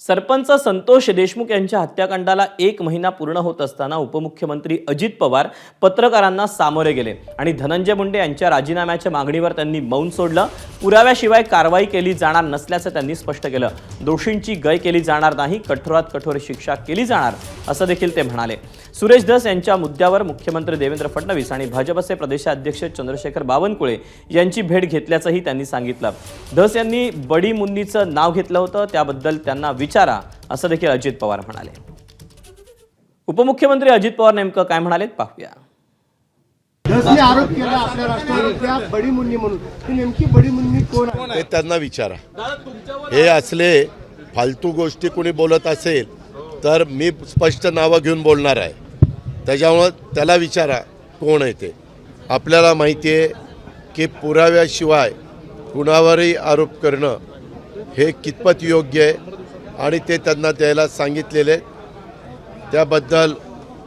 सरपंच संतोष देशमुख यांच्या हत्याकांडाला 1 महिना पूर्ण होत असताना उपमुख्यमंत्री अजित पवार पत्रकारांना सामोरे गेले आणि धनंजय मुंडे यांच्या राजीनाम्याच्या मागणीवर त्यांनी मौन सोडलं। पुराव्याशिवाय कारवाई केली जाणार नसल्याचं त्यांनी स्पष्ट केलं। दोषींची गय केली जाणार नाही, कठोरात कठोर शिक्षा केली जाणार असं देखील ते म्हणाले। सुरेश धस यांच्या मुद्द्यावर मुख्यमंत्री देवेंद्र फडणवीस आणि भाजपचे प्रदेशाध्यक्ष चंद्रशेखर बावनकुळे यांची भेट घेतल्याचंही त्यांनी सांगितलं। धस यांनी बडी मुन्नीचं नाव घेतलं होतं, त्याबद्दल त्यांना विचारा असं देखील अजित पवार म्हणाले। उपमुख्यमंत्री अजित पवार नेमकं काय म्हणालेत पाहूया। धसने आरोप केला आपल्या राष्ट्रवादीच्या बडी मुन्नी म्हणून, ती नेमकी बडी मुन्नी कोण आहे ते त्यांना विचारा। हे असले फालतू गोष्टी कोणी बोलत असेल तर मी स्पष्ट नाव घेऊन बोलणार आहे, त्याच्यामुळे त्याला विचारा कोण आहे ते। आपल्याला माहिती आहे की पुराव्याशिवाय कुणावरही आरोप करणं हे कितपत योग्य आहे आणि ते त्यांना द्यायला सांगितलेले। त्याबद्दल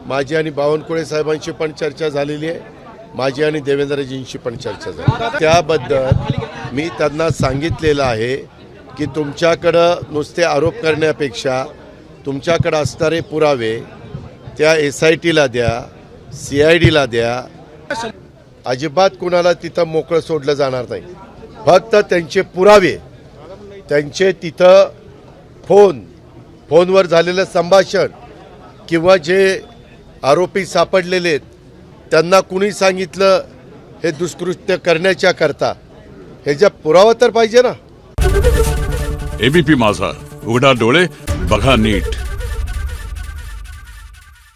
माझी आणि बावनकुळे साहेबांशी पण चर्चा झालेली आहे, माझी आणि देवेंद्रजींशी पण चर्चा झाली। त्याबद्दल मी त्यांना सांगितलेलं आहे की तुमच्याकडं नुसते आरोप करण्यापेक्षा तुमच्याकडे असणारे पुरावे त्या SITला द्या, CIDला द्या। अजिबात कुणाला तिथं मोकळं सोडलं जाणार नाही, फक्त त्यांचे पुरावे, त्यांचे तिथं फोनवर झालेलं संभाषण किंवा जे आरोपी सापडलेले आहेत त्यांना कुणी सांगितलं हे दुष्कृत्य करण्याच्या करता, ह्याचा पुरावा तर पाहिजे ना। ABP माझा, उघडा डोळे बघा नीट।